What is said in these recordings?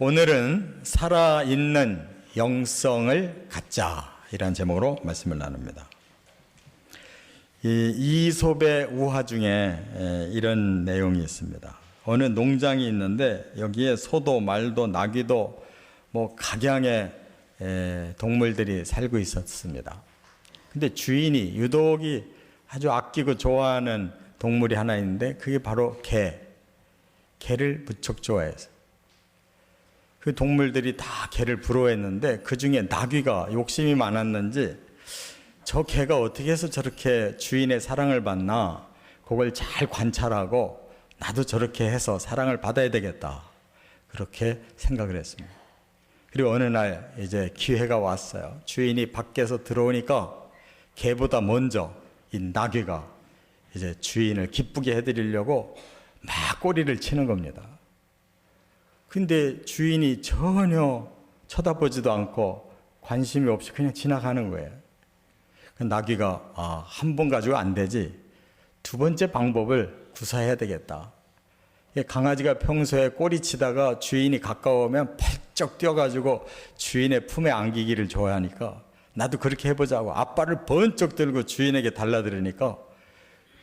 오늘은 살아있는 영성을 갖자 이란 제목으로 말씀을 나눕니다. 이솝의 우화 중에 이런 내용이 있습니다. 어느 농장이 있는데 여기에 소도 말도 나귀도 각양의 동물들이 살고 있었습니다. 근데 주인이 유독이 아주 아끼고 좋아하는 동물이 하나 있는데 그게 바로 개를 무척 좋아해서 그 동물들이 다 개를 부러워했는데 그 중에 나귀가 욕심이 많았는지 저 개가 어떻게 해서 저렇게 주인의 사랑을 받나 그걸 잘 관찰하고 나도 저렇게 해서 사랑을 받아야 되겠다 그렇게 생각을 했습니다. 그리고 어느 날 이제 기회가 왔어요. 주인이 밖에서 들어오니까 개보다 먼저 이 나귀가 이제 주인을 기쁘게 해드리려고 막 꼬리를 치는 겁니다. 근데 주인이 전혀 쳐다보지도 않고 관심이 없이 그냥 지나가는 거예요. 나귀가 한 번 가지고 안 되지 두 번째 방법을 구사해야 되겠다. 강아지가 평소에 꼬리치다가 주인이 가까우면 펄쩍 뛰어가지고 주인의 품에 안기기를 좋아하니까 나도 그렇게 해보자고 앞발을 번쩍 들고 주인에게 달라들으니까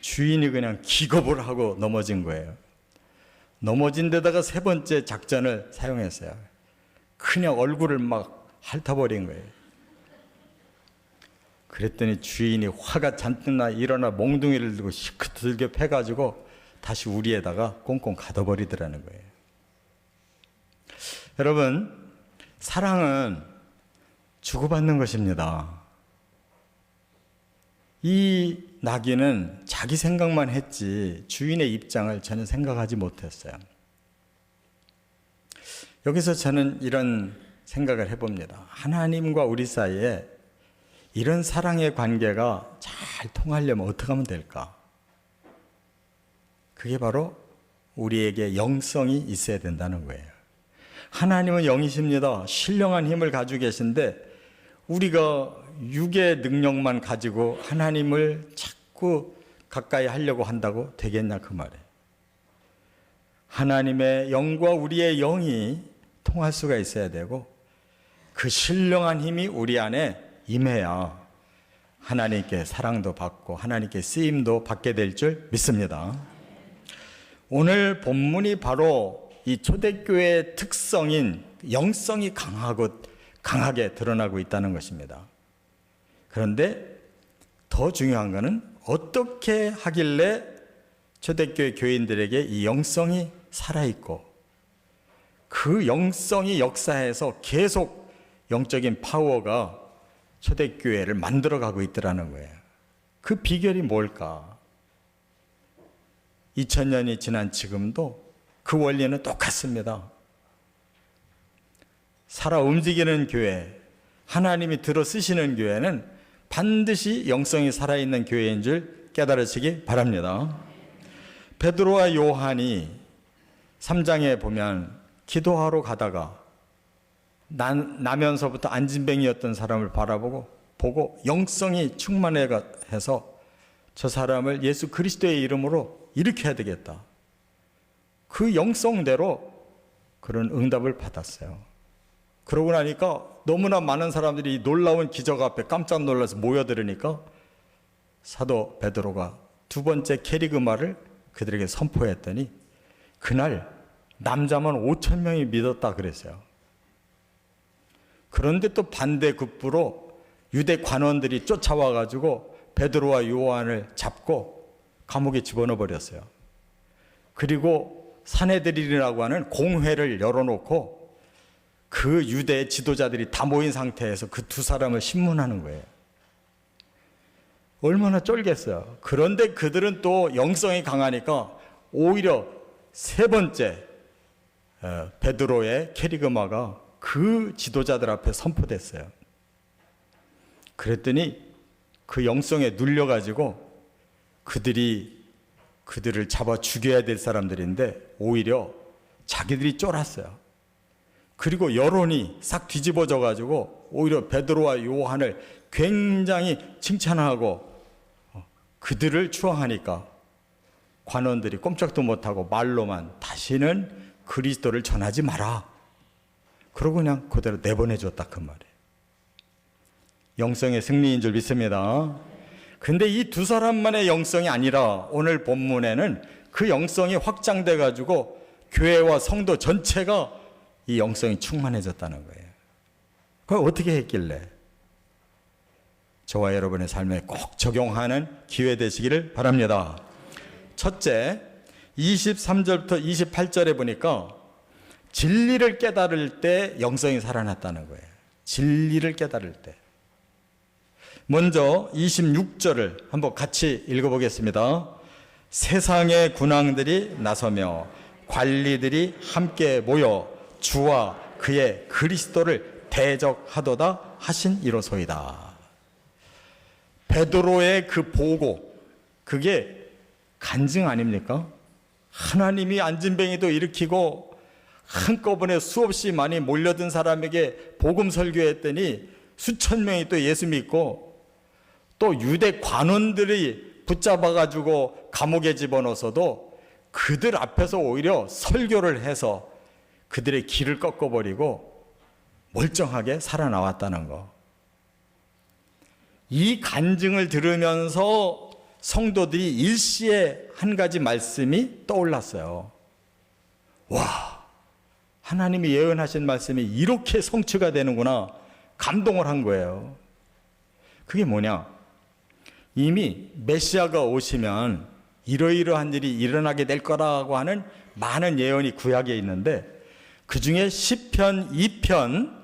주인이 그냥 기겁을 하고 넘어진 거예요. 넘어진 데다가 세 번째 작전을 사용했어요. 그냥 얼굴을 막 핥아버린 거예요. 그랬더니 주인이 화가 잔뜩 나 일어나 몽둥이를 들고 시크 들게 패가지고 다시 우리에다가 꽁꽁 가둬버리더라는 거예요. 여러분, 사랑은 주고받는 것입니다. 이 나귀는 자기 생각만 했지 주인의 입장을 전혀 생각하지 못했어요. 여기서 저는 이런 생각을 해봅니다. 하나님과 우리 사이에 이런 사랑의 관계가 잘 통하려면 어떻게 하면 될까? 그게 바로 우리에게 영성이 있어야 된다는 거예요. 하나님은 영이십니다. 신령한 힘을 가지고 계신데 우리가 육의 능력만 가지고 하나님을 자꾸 가까이 하려고 한다고 되겠냐 그 말이에요. 하나님의 영과 우리의 영이 통할 수가 있어야 되고 그 신령한 힘이 우리 안에 임해야 하나님께 사랑도 받고 하나님께 쓰임도 받게 될 줄 믿습니다. 오늘 본문이 바로 이 초대교회의 특성인 영성이 강하게 드러나고 있다는 것입니다. 그런데 더 중요한 것은 어떻게 하길래 초대교회 교인들에게 이 영성이 살아있고 그 영성이 역사해서 계속 영적인 파워가 초대교회를 만들어가고 있더라는 거예요. 그 비결이 뭘까? 2000년이 지난 지금도 그 원리는 똑같습니다. 살아 움직이는 교회, 하나님이 들어 쓰시는 교회는 반드시 영성이 살아있는 교회인 줄 깨달으시기 바랍니다. 베드로와 요한이 3장에 보면 기도하러 가다가 나면서부터 안진뱅이였던 사람을 보고 영성이 충만해서 저 사람을 예수 그리스도의 이름으로 일으켜야 되겠다. 그 영성대로 그런 응답을 받았어요. 그러고 나니까 너무나 많은 사람들이 이 놀라운 기적 앞에 깜짝 놀라서 모여들으니까 사도 베드로가 두 번째 캐리그마를 그들에게 선포했더니 그날 남자만 5,000명이 믿었다 그랬어요. 그런데 또 반대급부로 유대 관원들이 쫓아와가지고 베드로와 요한을 잡고 감옥에 집어넣어 버렸어요. 그리고 사내들이라고 하는 공회를 열어놓고 그 유대 지도자들이 다 모인 상태에서 그 두 사람을 신문하는 거예요. 얼마나 쫄겠어요. 그런데 그들은 또 영성이 강하니까 오히려 세 번째 베드로의 캐리그마가 그 지도자들 앞에 선포됐어요. 그랬더니 그 영성에 눌려가지고 그들을 잡아 죽여야 될 사람들인데 오히려 자기들이 쫄았어요. 그리고 여론이 싹 뒤집어져가지고 오히려 베드로와 요한을 굉장히 칭찬하고 그들을 추앙하니까 관원들이 꼼짝도 못하고 말로만 다시는 그리스도를 전하지 마라 그러고 그냥 그대로 내보내줬다 그 말이에요. 영성의 승리인 줄 믿습니다. 근데 이 두 사람만의 영성이 아니라 오늘 본문에는 그 영성이 확장돼 가지고 교회와 성도 전체가 이 영성이 충만해졌다는 거예요. 그걸 어떻게 했길래? 저와 여러분의 삶에 꼭 적용하는 기회 되시기를 바랍니다. 첫째, 23절부터 28절에 보니까 진리를 깨달을 때 영성이 살아났다는 거예요. 진리를 깨달을 때. 먼저 26절을 한번 같이 읽어보겠습니다. 세상의 군왕들이 나서며 관리들이 함께 모여 주와 그의 그리스도를 대적하도다 하신 이로소이다. 베드로의 그 보고, 그게 간증 아닙니까? 하나님이 안진뱅이도 일으키고 한꺼번에 수없이 많이 몰려든 사람에게 복음 설교했더니 수천 명이 또 예수 믿고, 또 유대 관원들이 붙잡아가지고 감옥에 집어넣어서도 그들 앞에서 오히려 설교를 해서 그들의 길을 꺾어버리고 멀쩡하게 살아나왔다는 거. 이 간증을 들으면서 성도들이 일시에 한 가지 말씀이 떠올랐어요. 와, 하나님이 예언하신 말씀이 이렇게 성취가 되는구나. 감동을 한 거예요. 그게 뭐냐? 이미 메시아가 오시면 이러이러한 일이 일어나게 될 거라고 하는 많은 예언이 구약에 있는데, 그 중에 시편 2편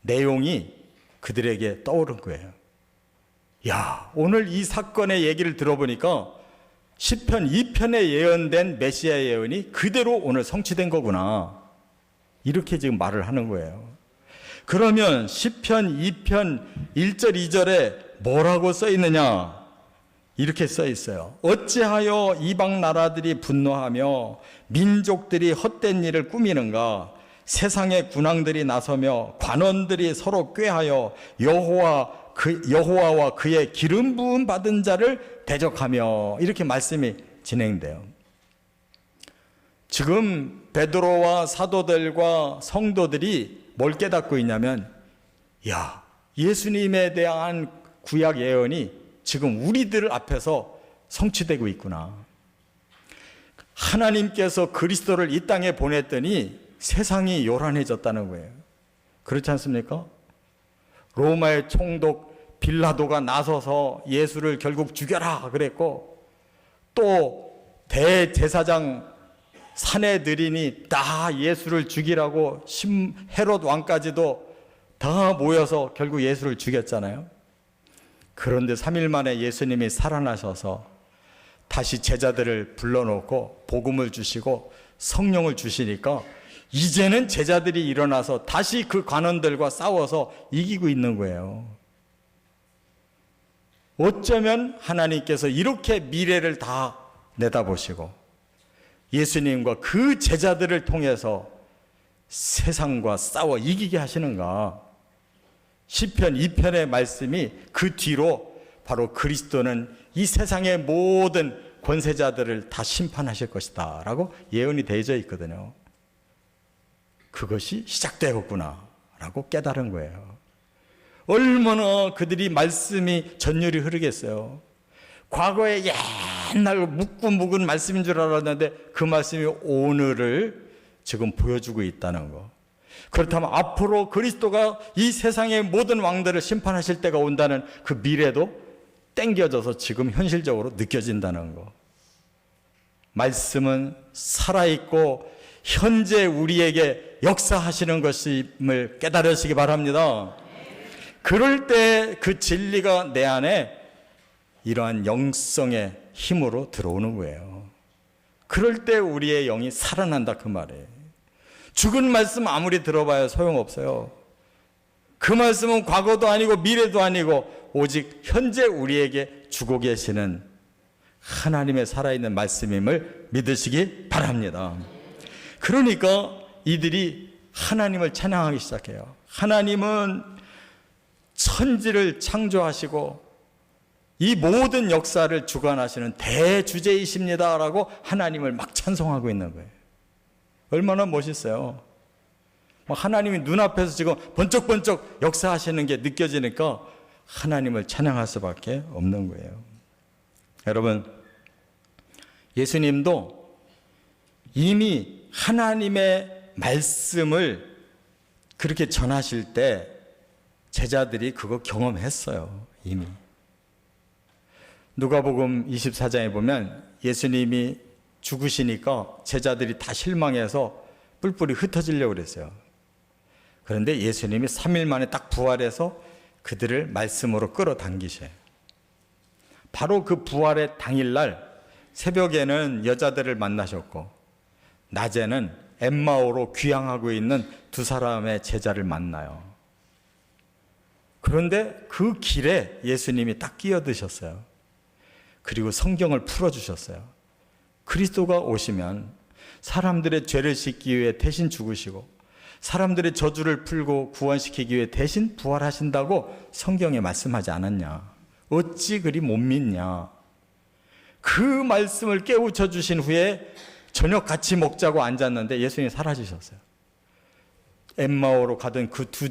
내용이 그들에게 떠오른 거예요. 야, 오늘 이 사건의 얘기를 들어보니까 시편 2편에 예언된 메시아 예언이 그대로 오늘 성취된 거구나. 이렇게 지금 말을 하는 거예요. 그러면 시편 2편 1절 2절에 뭐라고 써 있느냐? 이렇게 써 있어요. 어찌하여 이방 나라들이 분노하며 민족들이 헛된 일을 꾸미는가? 세상의 군왕들이 나서며 관원들이 서로 꾀하여 여호와와 그의 기름 부음 받은 자를 대적하며, 이렇게 말씀이 진행돼요. 지금 베드로와 사도들과 성도들이 뭘 깨닫고 있냐면, 야, 예수님에 대한 구약 예언이 지금 우리들 앞에서 성취되고 있구나. 하나님께서 그리스도를 이 땅에 보냈더니 세상이 요란해졌다는 거예요. 그렇지 않습니까? 로마의 총독 빌라도가 나서서 예수를 결국 죽여라 그랬고, 또 대제사장 사내들인이 다 예수를 죽이라고 헤롯 왕까지도 다 모여서 결국 예수를 죽였잖아요. 그런데 3일 만에 예수님이 살아나셔서 다시 제자들을 불러놓고 복음을 주시고 성령을 주시니까 이제는 제자들이 일어나서 다시 그 관원들과 싸워서 이기고 있는 거예요. 어쩌면 하나님께서 이렇게 미래를 다 내다보시고 예수님과 그 제자들을 통해서 세상과 싸워 이기게 하시는가? 시편 2편의 말씀이 그 뒤로 바로 그리스도는 이 세상의 모든 권세자들을 다 심판하실 것이다 라고 예언이 되어져 있거든요. 그것이 시작되었구나 라고 깨달은 거예요. 얼마나 그들이 말씀이 전율이 흐르겠어요. 과거에 옛날 묵고 묵은 말씀인 줄 알았는데 그 말씀이 오늘을 지금 보여주고 있다는 거. 그렇다면 앞으로 그리스도가 이 세상의 모든 왕들을 심판하실 때가 온다는 그 미래도 땡겨져서 지금 현실적으로 느껴진다는 거. 말씀은 살아있고 현재 우리에게 역사하시는 것임을 깨달으시기 바랍니다. 그럴 때 그 진리가 내 안에 이러한 영성의 힘으로 들어오는 거예요. 그럴 때 우리의 영이 살아난다 그 말이에요. 죽은 말씀 아무리 들어봐야 소용없어요. 그 말씀은 과거도 아니고 미래도 아니고 오직 현재 우리에게 주고 계시는 하나님의 살아있는 말씀임을 믿으시기 바랍니다. 그러니까 이들이 하나님을 찬양하기 시작해요. 하나님은 천지를 창조하시고 이 모든 역사를 주관하시는 대주제이십니다라고 하나님을 막 찬송하고 있는 거예요. 얼마나 멋있어요. 하나님이 눈앞에서 지금 번쩍번쩍 역사하시는 게 느껴지니까 하나님을 찬양할 수밖에 없는 거예요. 여러분, 예수님도 이미 하나님의 말씀을 그렇게 전하실 때 제자들이 그거 경험했어요. 이미. 누가복음 24장에 보면 예수님이 죽으시니까 제자들이 다 실망해서 뿔뿔이 흩어지려고 그랬어요. 그런데 예수님이 3일 만에 딱 부활해서 그들을 말씀으로 끌어당기셔요. 바로 그 부활의 당일날 새벽에는 여자들을 만나셨고 낮에는 엠마오로 귀향하고 있는 두 사람의 제자를 만나요. 그런데 그 길에 예수님이 딱 끼어드셨어요. 그리고 성경을 풀어주셨어요. 그리스도가 오시면 사람들의 죄를 씻기 위해 대신 죽으시고 사람들의 저주를 풀고 구원시키기 위해 대신 부활하신다고 성경에 말씀하지 않았냐? 어찌 그리 못 믿냐? 그 말씀을 깨우쳐 주신 후에 저녁 같이 먹자고 앉았는데 예수님이 사라지셨어요. 엠마오로 가던 그 두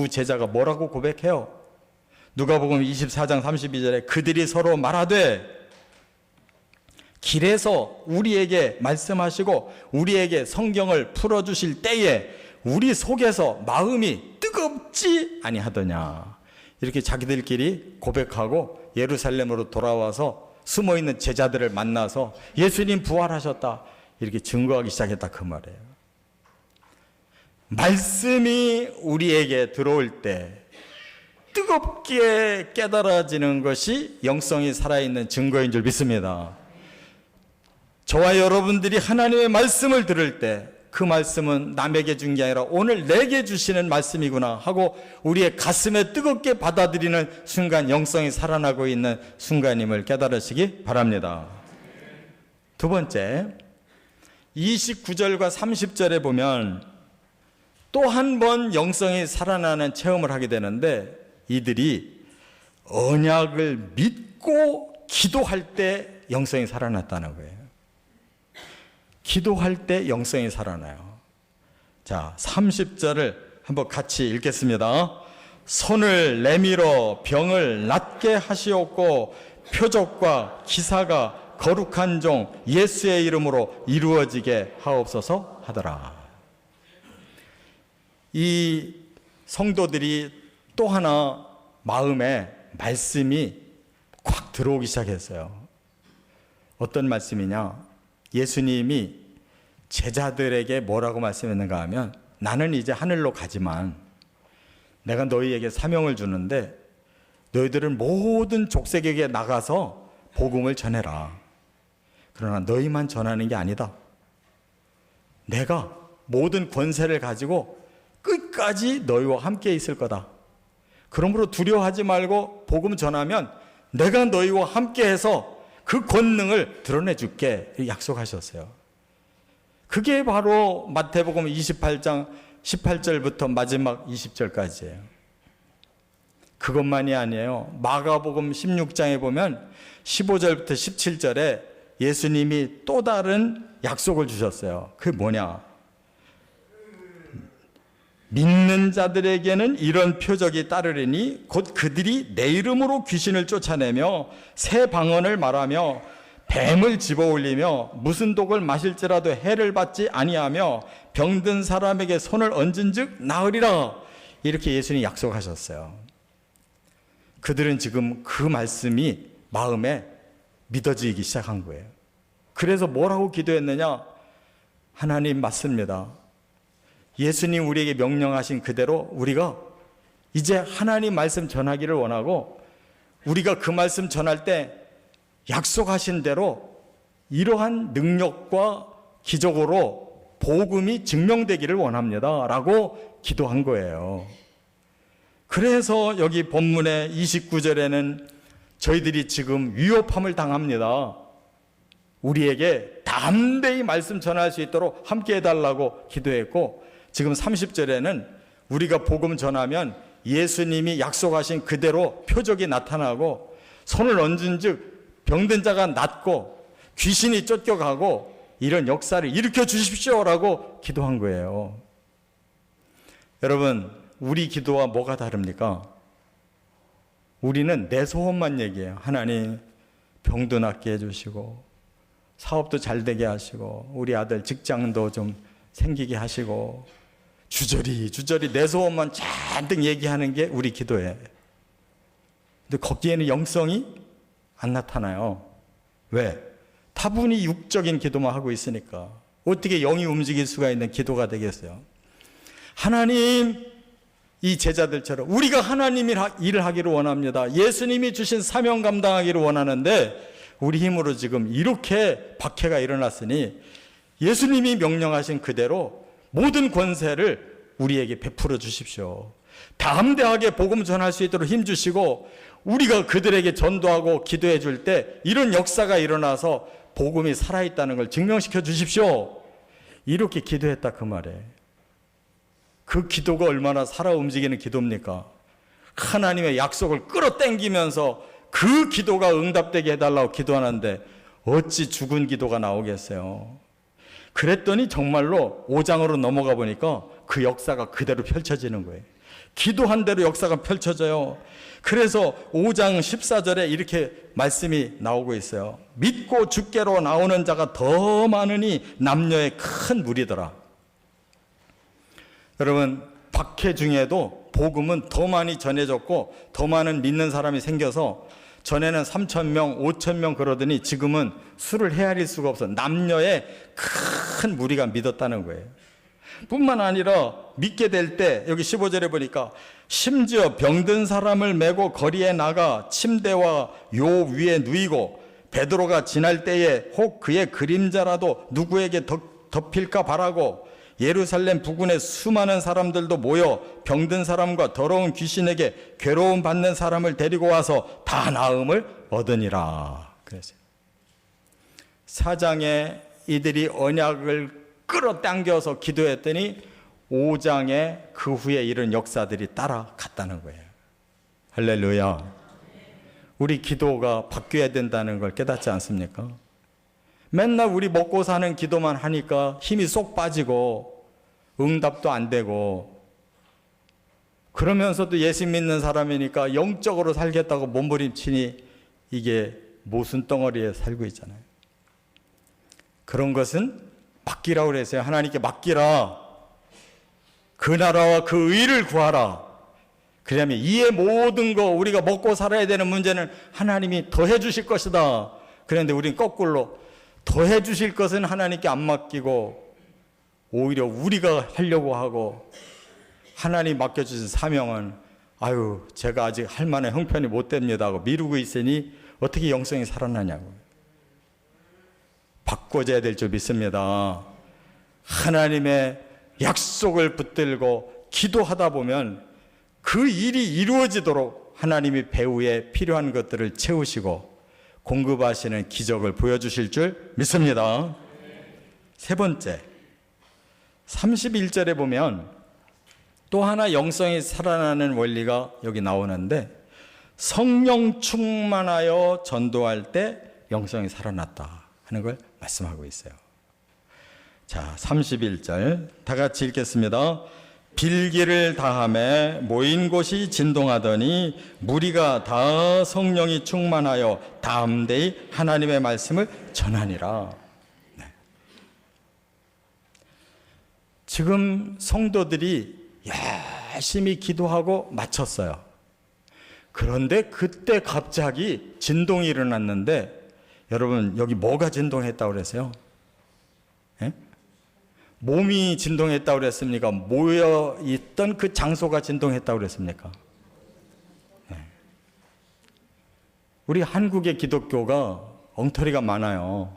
제자가 뭐라고 고백해요? 누가복음 24장 32절에 그들이 서로 말하되 길에서 우리에게 말씀하시고 우리에게 성경을 풀어주실 때에 우리 속에서 마음이 뜨겁지 아니하더냐. 이렇게 자기들끼리 고백하고 예루살렘으로 돌아와서 숨어있는 제자들을 만나서 예수님 부활하셨다 이렇게 증거하기 시작했다 그 말이에요. 말씀이 우리에게 들어올 때 뜨겁게 깨달아지는 것이 영성이 살아있는 증거인 줄 믿습니다. 저와 여러분들이 하나님의 말씀을 들을 때 그 말씀은 남에게 준 게 아니라 오늘 내게 주시는 말씀이구나 하고 우리의 가슴에 뜨겁게 받아들이는 순간 영성이 살아나고 있는 순간임을 깨달으시기 바랍니다. 두 번째, 29절과 30절에 보면 또 한 번 영성이 살아나는 체험을 하게 되는데 이들이 언약을 믿고 기도할 때 영성이 살아났다는 거예요. 기도할 때 영성이 살아나요. 자, 30절을 한번 같이 읽겠습니다. 손을 내밀어 병을 낫게 하시옵고 표적과 기사가 거룩한 종 예수의 이름으로 이루어지게 하옵소서 하더라. 이 성도들이 또 하나 마음에 말씀이 콱 들어오기 시작했어요. 어떤 말씀이냐? 예수님이 제자들에게 뭐라고 말씀했는가 하면 나는 이제 하늘로 가지만 내가 너희에게 사명을 주는데 너희들은 모든 족속에게 나가서 복음을 전해라. 그러나 너희만 전하는 게 아니다. 내가 모든 권세를 가지고 끝까지 너희와 함께 있을 거다. 그러므로 두려워하지 말고 복음 전하면 내가 너희와 함께해서 그 권능을 드러내 줄게 약속하셨어요. 그게 바로 마태복음 28장 18절부터 마지막 20절까지예요. 그것만이 아니에요. 마가복음 16장에 보면 15절부터 17절에 예수님이 또 다른 약속을 주셨어요. 그게 뭐냐? 믿는 자들에게는 이런 표적이 따르리니 곧 그들이 내 이름으로 귀신을 쫓아내며 새 방언을 말하며 뱀을 집어올리며 무슨 독을 마실지라도 해를 받지 아니하며 병든 사람에게 손을 얹은즉 나으리라. 이렇게 예수님이 약속하셨어요. 그들은 지금 그 말씀이 마음에 믿어지기 시작한 거예요. 그래서 뭐라고 기도했느냐? 하나님 맞습니다. 예수님 우리에게 명령하신 그대로 우리가 이제 하나님 말씀 전하기를 원하고 우리가 그 말씀 전할 때 약속하신 대로 이러한 능력과 기적으로 복음이 증명되기를 원합니다 라고 기도한 거예요. 그래서 여기 본문의 29절에는 저희들이 지금 위협함을 당합니다. 우리에게 담대히 말씀 전할 수 있도록 함께 해달라고 기도했고 지금 30절에는 우리가 복음 전하면 예수님이 약속하신 그대로 표적이 나타나고 손을 얹은 즉 병든 자가 낫고 귀신이 쫓겨가고 이런 역사를 일으켜 주십시오라고 기도한 거예요. 여러분, 우리 기도와 뭐가 다릅니까? 우리는 내 소원만 얘기해요. 하나님, 병도 낫게 해주시고 사업도 잘 되게 하시고 우리 아들 직장도 좀 생기게 하시고 주저리 내 소원만 잔뜩 얘기하는 게 우리 기도예요. 근데 거기에는 영성이 안 나타나요. 왜? 다분히 육적인 기도만 하고 있으니까. 어떻게 영이 움직일 수가 있는 기도가 되겠어요? 하나님, 이 제자들처럼 우리가 하나님이 일을 하기를 원합니다. 예수님이 주신 사명 감당하기를 원하는데 우리 힘으로 지금 이렇게 박해가 일어났으니 예수님이 명령하신 그대로 모든 권세를 우리에게 베풀어 주십시오. 담대하게 복음 전할 수 있도록 힘주시고 우리가 그들에게 전도하고 기도해 줄 때 이런 역사가 일어나서 복음이 살아있다는 걸 증명시켜 주십시오. 이렇게 기도했다 그 말이에요. 그 기도가 얼마나 살아 움직이는 기도입니까? 하나님의 약속을 끌어당기면서 그 기도가 응답되게 해달라고 기도하는데 어찌 죽은 기도가 나오겠어요. 그랬더니 정말로 5장으로 넘어가 보니까 그 역사가 그대로 펼쳐지는 거예요. 기도한 대로 역사가 펼쳐져요. 그래서 5장 14절에 이렇게 말씀이 나오고 있어요. 믿고 주께로 나오는 자가 더 많으니 남녀의 큰 무리더라. 여러분, 박해 중에도 복음은 더 많이 전해졌고 더 많은 믿는 사람이 생겨서 전에는 3,000명, 5,000명 그러더니 지금은 수를 헤아릴 수가 없어. 남녀의 큰 무리가 믿었다는 거예요. 뿐만 아니라 믿게 될 때 여기 15절에 보니까 심지어 병든 사람을 메고 거리에 나가 침대와 요 위에 누이고 베드로가 지날 때에 혹 그의 그림자라도 누구에게 덮일까 바라고 예루살렘 부근에 수많은 사람들도 모여 병든 사람과 더러운 귀신에게 괴로움 받는 사람을 데리고 와서 다 나음을 얻으니라. 그랬어요. 4장에 이들이 언약을 끌어당겨서 기도했더니 5장에 그 후에 이런 역사들이 따라갔다는 거예요. 할렐루야. 우리 기도가 바뀌어야 된다는 걸 깨닫지 않습니까? 맨날 우리 먹고 사는 기도만 하니까 힘이 쏙 빠지고 응답도 안 되고 그러면서도 예수 믿는 사람이니까 영적으로 살겠다고 몸부림치니 이게 모순 덩어리에 살고 있잖아요. 그런 것은 맡기라고 그랬어요. 하나님께 맡기라. 그 나라와 그 의를 구하라. 그러면 이의 모든 거 우리가 먹고 살아야 되는 문제는 하나님이 더해 주실 것이다. 그런데 우리는 거꾸로 더해 주실 것은 하나님께 안 맡기고 오히려 우리가 하려고 하고 하나님 맡겨주신 사명은 아유 제가 아직 할 만한 형편이 못 됩니다 하고 미루고 있으니 어떻게 영성이 살아나냐고. 바꿔져야 될 줄 믿습니다. 하나님의 약속을 붙들고 기도하다 보면 그 일이 이루어지도록 하나님이 배후에 필요한 것들을 채우시고 공급하시는 기적을 보여주실 줄 믿습니다. 세 번째, 31절에 보면 또 하나 영성이 살아나는 원리가 여기 나오는데 성령 충만하여 전도할 때 영성이 살아났다 하는 걸 말씀하고 있어요. 자, 31절 다 같이 읽겠습니다. 빌기를 다함에 모인 곳이 진동하더니 무리가 다 성령이 충만하여 담대히 하나님의 말씀을 전하니라. 네. 지금 성도들이 열심히 기도하고 마쳤어요. 그런데 그때 갑자기 진동이 일어났는데 여러분 여기 뭐가 진동했다고 그랬어요? 예? 몸이 진동했다고 그랬습니까? 모여있던 그 장소가 진동했다고 그랬습니까? 네. 우리 한국의 기독교가 엉터리가 많아요.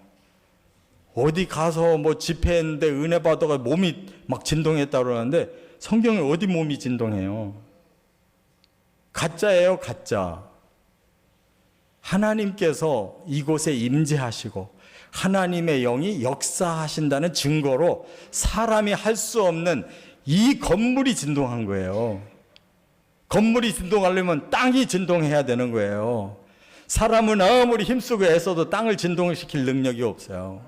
어디 가서 뭐 집회했는데 은혜 받아가 몸이 막 진동했다고 그러는데 성경에 어디 몸이 진동해요? 가짜예요, 가짜. 하나님께서 이곳에 임재하시고 하나님의 영이 역사하신다는 증거로 사람이 할 수 없는 이 건물이 진동한 거예요. 건물이 진동하려면 땅이 진동해야 되는 거예요. 사람은 아무리 힘쓰고 애써도 땅을 진동시킬 능력이 없어요.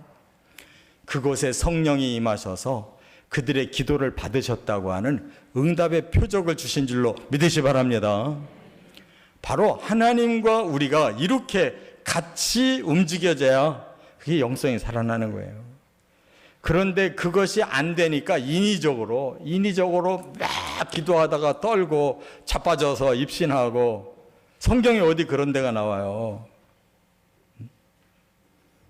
그곳에 성령이 임하셔서 그들의 기도를 받으셨다고 하는 응답의 표적을 주신 줄로 믿으시 바랍니다. 바로 하나님과 우리가 이렇게 같이 움직여져야 그게 영성이 살아나는 거예요. 그런데 그것이 안 되니까 인위적으로 막 기도하다가 떨고 자빠져서 입신하고, 성경에 어디 그런 데가 나와요.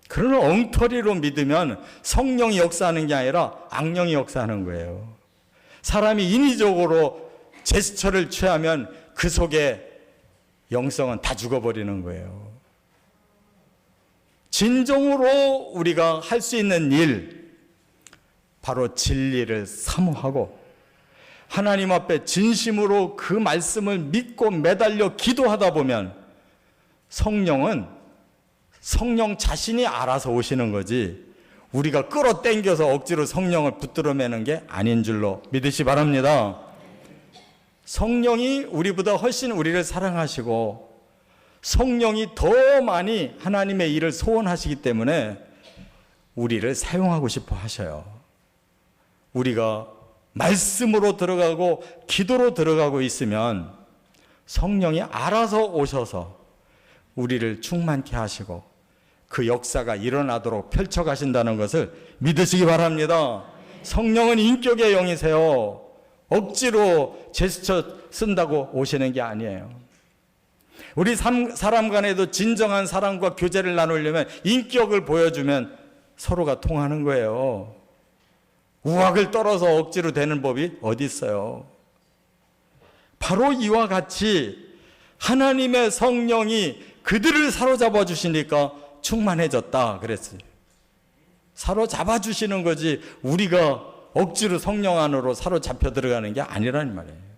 그런 엉터리로 믿으면 성령이 역사하는 게 아니라 악령이 역사하는 거예요. 사람이 인위적으로 제스처를 취하면 그 속에 영성은 다 죽어버리는 거예요. 진정으로 우리가 할 수 있는 일, 바로 진리를 사모하고 하나님 앞에 진심으로 그 말씀을 믿고 매달려 기도하다 보면 성령은 성령 자신이 알아서 오시는 거지, 우리가 끌어당겨서 억지로 성령을 붙들어매는 게 아닌 줄로 믿으시 바랍니다. 성령이 우리보다 훨씬 우리를 사랑하시고 성령이 더 많이 하나님의 일을 소원하시기 때문에 우리를 사용하고 싶어 하셔요. 우리가 말씀으로 들어가고 기도로 들어가고 있으면 성령이 알아서 오셔서 우리를 충만케 하시고 그 역사가 일어나도록 펼쳐가신다는 것을 믿으시기 바랍니다. 성령은 인격의 영이세요. 억지로 제스처 쓴다고 오시는 게 아니에요. 우리 사람 간에도 진정한 사랑과 교제를 나누려면 인격을 보여주면 서로가 통하는 거예요. 우악을 떨어서 억지로 되는 법이 어디 있어요. 바로 이와 같이 하나님의 성령이 그들을 사로잡아 주시니까 충만해졌다 그랬어요. 사로잡아 주시는 거지 우리가 억지로 성령 안으로 사로잡혀 들어가는 게 아니라는 말이에요.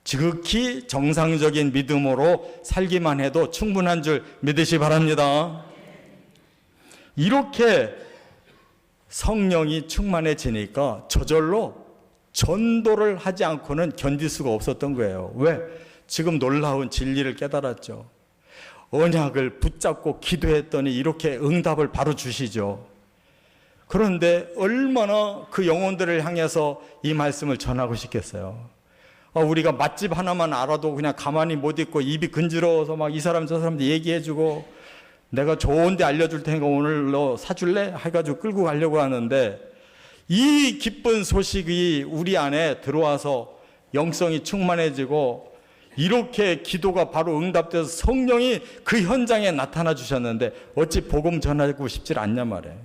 지극히 정상적인 믿음으로 살기만 해도 충분한 줄 믿으시 바랍니다. 이렇게 성령이 충만해지니까 저절로 전도를 하지 않고는 견딜 수가 없었던 거예요. 왜? 지금 놀라운 진리를 깨달았죠. 언약을 붙잡고 기도했더니 이렇게 응답을 바로 주시죠. 그런데 얼마나 그 영혼들을 향해서 이 말씀을 전하고 싶겠어요. 우리가 맛집 하나만 알아도 그냥 가만히 못 있고 입이 근지러워서 막 이 사람 저 사람들 얘기해주고, 내가 좋은 데 알려줄 테니까 오늘 너 사줄래? 해가지고 끌고 가려고 하는데, 이 기쁜 소식이 우리 안에 들어와서 영성이 충만해지고 이렇게 기도가 바로 응답돼서 성령이 그 현장에 나타나 주셨는데 어찌 복음 전하고 싶지 않냐 말이에요.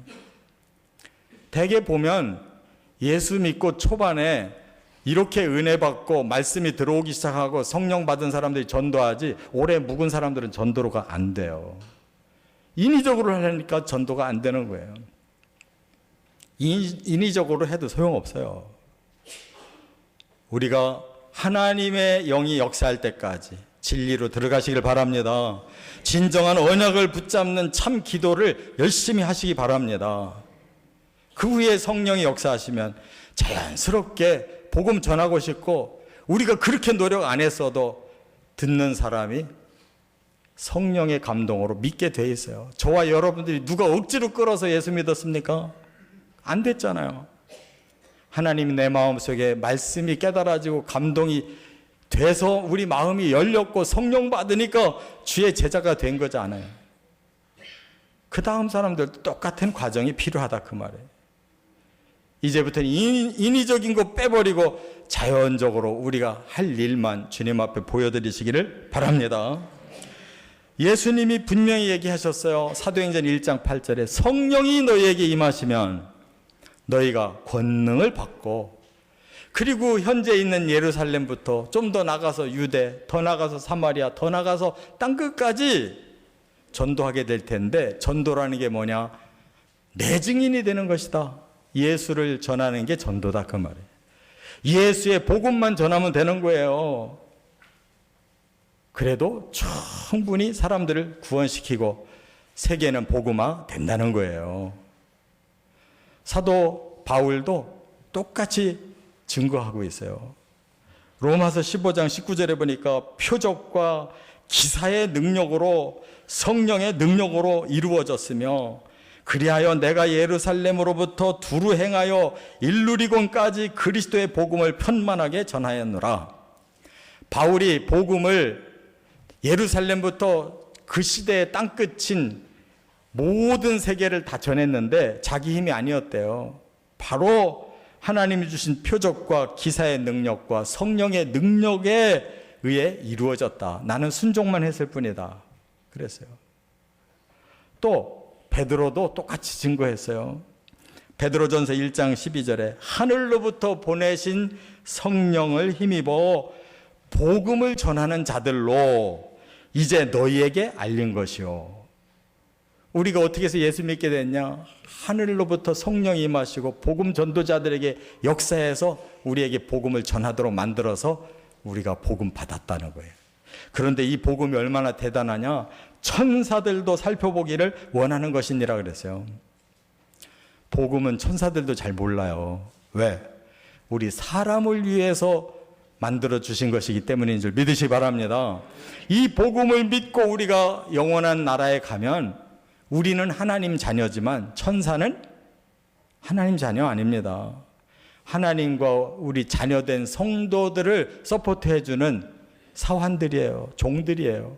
대개 보면 예수 믿고 초반에 이렇게 은혜 받고 말씀이 들어오기 시작하고 성령 받은 사람들이 전도하지, 오래 묵은 사람들은 전도가 안 돼요. 인위적으로 하려니까 전도가 안 되는 거예요. 인위적으로 해도 소용없어요. 우리가 하나님의 영이 역사할 때까지 진리로 들어가시길 바랍니다. 진정한 언약을 붙잡는 참 기도를 열심히 하시기 바랍니다. 그 후에 성령이 역사하시면 자연스럽게 복음 전하고 싶고, 우리가 그렇게 노력 안 했어도 듣는 사람이 성령의 감동으로 믿게 돼 있어요. 저와 여러분들이 누가 억지로 끌어서 예수 믿었습니까? 안 됐잖아요. 하나님이 내 마음속에 말씀이 깨달아지고 감동이 돼서 우리 마음이 열렸고 성령 받으니까 주의 제자가 된 거잖아요. 그 다음 사람들도 똑같은 과정이 필요하다 그 말이에요. 이제부터는 인위적인 거 빼버리고 자연적으로 우리가 할 일만 주님 앞에 보여드리시기를 바랍니다. 예수님이 분명히 얘기하셨어요. 사도행전 1장 8절에 성령이 너희에게 임하시면 너희가 권능을 받고, 그리고 현재 있는 예루살렘부터 좀 더 나가서 유대, 더 나가서 사마리아, 더 나가서 땅끝까지 전도하게 될 텐데, 전도라는 게 뭐냐? 내 증인이 되는 것이다. 예수를 전하는 게 전도다 그 말이에요. 예수의 복음만 전하면 되는 거예요. 그래도 충분히 사람들을 구원시키고 세계는 복음화 된다는 거예요. 사도 바울도 똑같이 증거하고 있어요. 로마서 15장 19절에 보니까 표적과 기사의 능력으로, 성령의 능력으로 이루어졌으며 그리하여 내가 예루살렘으로부터 두루 행하여 일루리곤까지 그리스도의 복음을 편만하게 전하였노라. 바울이 복음을 예루살렘부터 그 시대의 땅끝인 모든 세계를 다 전했는데 자기 힘이 아니었대요. 바로 하나님이 주신 표적과 기사의 능력과 성령의 능력에 의해 이루어졌다. 나는 순종만 했을 뿐이다. 그랬어요. 또 베드로도 똑같이 증거했어요. 베드로전서 1장 12절에 하늘로부터 보내신 성령을 힘입어 복음을 전하는 자들로 이제 너희에게 알린 것이요. 우리가 어떻게 해서 예수 믿게 됐냐? 하늘로부터 성령이 임하시고 복음 전도자들에게 역사해서 우리에게 복음을 전하도록 만들어서 우리가 복음 받았다는 거예요. 그런데 이 복음이 얼마나 대단하냐? 천사들도 살펴보기를 원하는 것이니라 그랬어요. 복음은 천사들도 잘 몰라요. 왜? 우리 사람을 위해서 만들어 주신 것이기 때문인 줄 믿으시기 바랍니다. 이 복음을 믿고 우리가 영원한 나라에 가면 우리는 하나님 자녀지만 천사는 하나님 자녀 아닙니다. 하나님과 우리 자녀된 성도들을 서포트해 주는 사환들이에요. 종들이에요.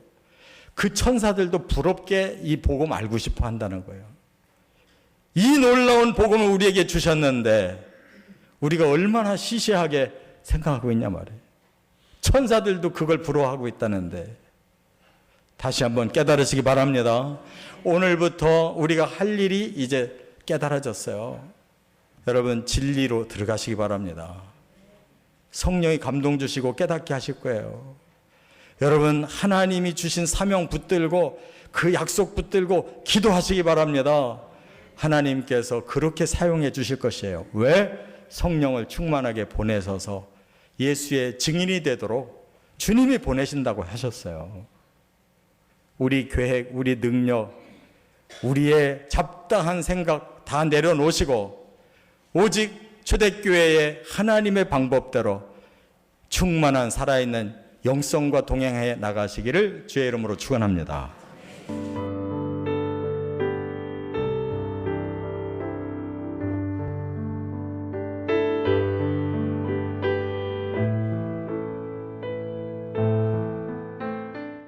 그 천사들도 부럽게 이 복음 알고 싶어 한다는 거예요. 이 놀라운 복음을 우리에게 주셨는데 우리가 얼마나 시시하게 생각하고 있냐 말이에요. 천사들도 그걸 부러워하고 있다는데 다시 한번 깨달으시기 바랍니다. 오늘부터 우리가 할 일이 이제 깨달아졌어요. 여러분 진리로 들어가시기 바랍니다. 성령이 감동 주시고 깨닫게 하실 거예요. 여러분 하나님이 주신 사명 붙들고 그 약속 붙들고 기도하시기 바랍니다. 하나님께서 그렇게 사용해 주실 것이에요. 왜? 성령을 충만하게 보내셔서 예수의 증인이 되도록 주님이 보내신다고 하셨어요. 우리 계획, 우리 능력, 우리의 잡다한 생각 다 내려놓으시고 오직 초대교회의 하나님의 방법대로 충만한 살아있는 영성과 동행해 나가시기를 주의 이름으로 축원합니다.